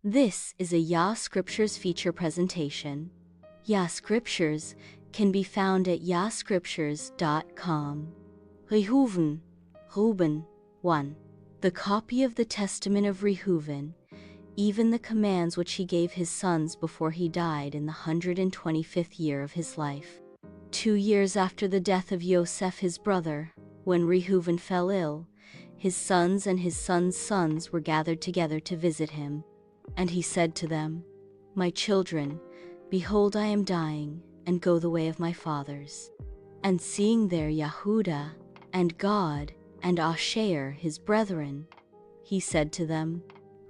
This is a Yah Scriptures feature presentation. Yah Scriptures can be found at yahscriptures.com. Reuben 1. The copy of the Testament of Reuben, even the commands which he gave his sons before he died in the 125th year of his life. 2 years after the death of Yosef his brother, when Reuben fell ill, his sons and his sons' sons were gathered together to visit him. And he said to them, My children, behold I am dying, and go the way of my fathers. And seeing there Yehuda, and Gad, and Asher his brethren, he said to them,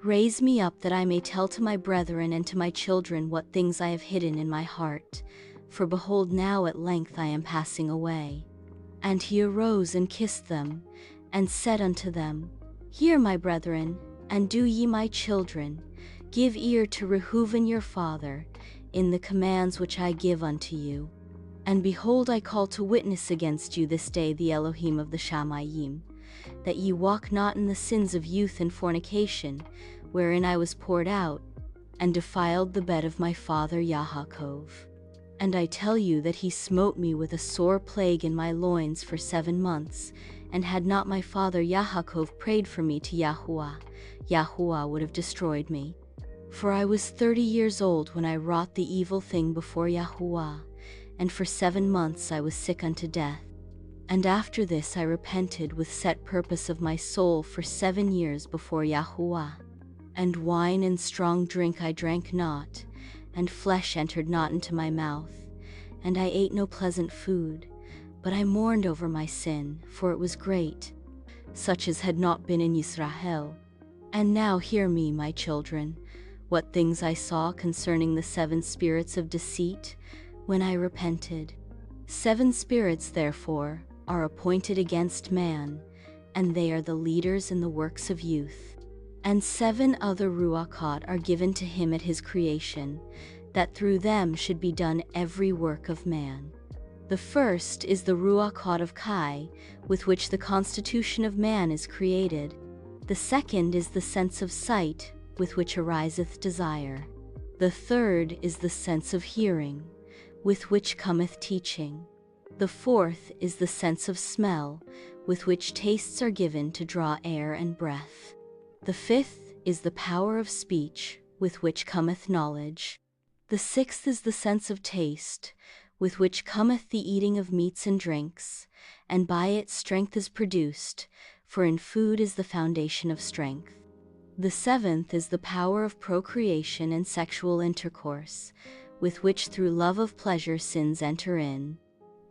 Raise me up that I may tell to my brethren and to my children what things I have hidden in my heart, for behold now at length I am passing away. And he arose and kissed them, and said unto them, Hear my brethren, and do ye my children, give ear to Reuben your father, in the commands which I give unto you. And behold, I call to witness against you this day the Elohim of the Shamayim, that ye walk not in the sins of youth and fornication, wherein I was poured out, and defiled the bed of my father Yaakov. And I tell you that he smote me with a sore plague in my loins for 7 months, and had not my father Yaakov prayed for me to Yahuwah, Yahuwah would have destroyed me. For I was 30 years old when I wrought the evil thing before Yahuwah, and for 7 months I was sick unto death. And after this I repented with set purpose of my soul for 7 years before Yahuwah. And wine and strong drink I drank not, and flesh entered not into my mouth, and I ate no pleasant food, but I mourned over my sin, for it was great, such as had not been in Israel. And now hear me, my children, what things I saw concerning the 7 spirits of deceit, when I repented. 7 spirits, therefore, are appointed against man, and they are the leaders in the works of youth. And 7 other ruachot are given to him at his creation, that through them should be done every work of man. The first is the ruachot of Kai, with which the constitution of man is created. The second is the sense of sight, with which ariseth desire. The third is the sense of hearing, with which cometh teaching. The fourth is the sense of smell, with which tastes are given to draw air and breath. The fifth is the power of speech, with which cometh knowledge. The sixth is the sense of taste, with which cometh the eating of meats and drinks, and by it strength is produced, for in food is the foundation of strength. The seventh is the power of procreation and sexual intercourse, with which through love of pleasure sins enter in.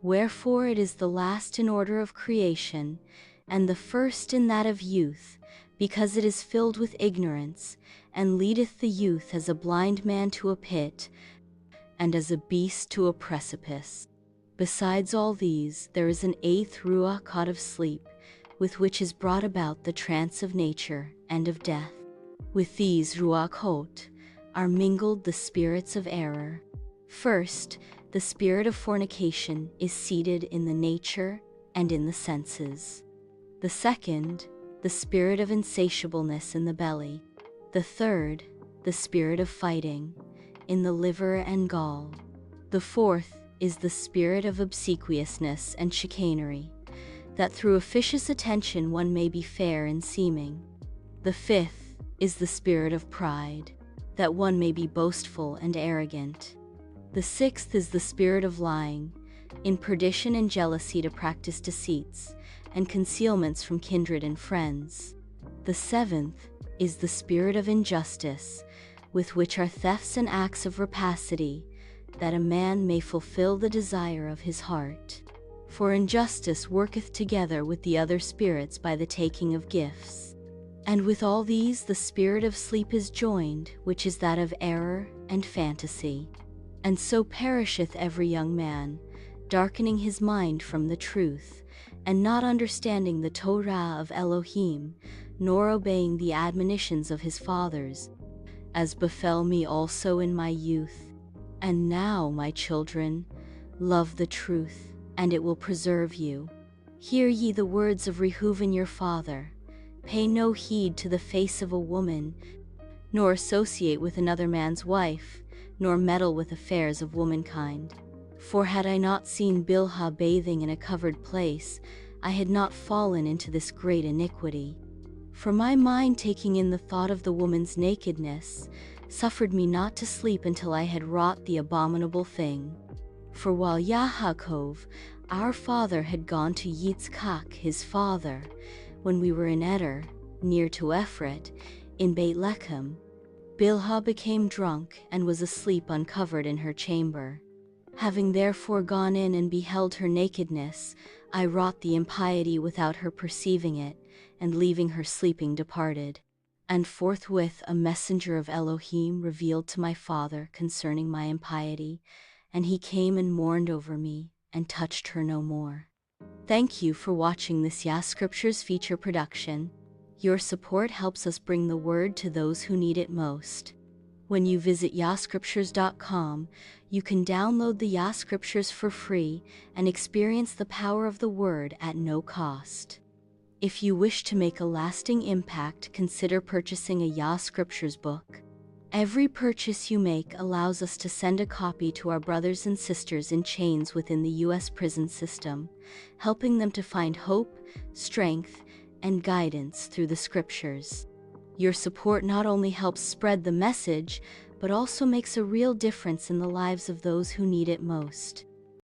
Wherefore it is the last in order of creation, and the first in that of youth, because it is filled with ignorance, and leadeth the youth as a blind man to a pit, and as a beast to a precipice. Besides all these, there is an 8th ruachot of sleep, with which is brought about the trance of nature and of death. With these ruachot are mingled the spirits of error. First, the spirit of fornication is seated in the nature and in the senses. The second, the spirit of insatiableness in the belly. The third, the spirit of fighting, in the liver and gall. The fourth is the spirit of obsequiousness and chicanery, that through officious attention one may be fair in seeming. The fifth is the spirit of pride, that one may be boastful and arrogant. The sixth is the spirit of lying, in perdition and jealousy to practice deceits, and concealments from kindred and friends. The seventh is the spirit of injustice, with which are thefts and acts of rapacity, that a man may fulfill the desire of his heart. For injustice worketh together with the other spirits by the taking of gifts. And with all these the spirit of sleep is joined, which is that of error and fantasy. And so perisheth every young man, darkening his mind from the truth, and not understanding the Torah of Elohim, nor obeying the admonitions of his fathers, as befell me also in my youth. And now, my children, love the truth, and it will preserve you. Hear ye the words of Reuben your father. Pay no heed to the face of a woman, nor associate with another man's wife, nor meddle with affairs of womankind. For had I not seen Bilhah bathing in a covered place, I had not fallen into this great iniquity. For my mind, taking in the thought of the woman's nakedness, suffered me not to sleep until I had wrought the abominable thing. For while Yaakov, our father, had gone to Yitzchak his father, when we were in Eder, near to Ephrat, in Beit Lechem, Bilhah became drunk and was asleep uncovered in her chamber. Having therefore gone in and beheld her nakedness, I wrought the impiety without her perceiving it, and leaving her sleeping departed. And forthwith a messenger of Elohim revealed to my father concerning my impiety, and he came and mourned over me, and touched her no more. Thank you for watching this Yah Scriptures feature production. Your support helps us bring the word to those who need it most. When you visit YahScriptures.com, you can download the Yah Scriptures for free and experience the power of the word at no cost. If you wish to make a lasting impact, consider purchasing a Yah Scriptures book. Every purchase you make allows us to send a copy to our brothers and sisters in chains within the U.S. prison system, helping them to find hope, strength, and guidance through the Scriptures. Your support not only helps spread the message, but also makes a real difference in the lives of those who need it most.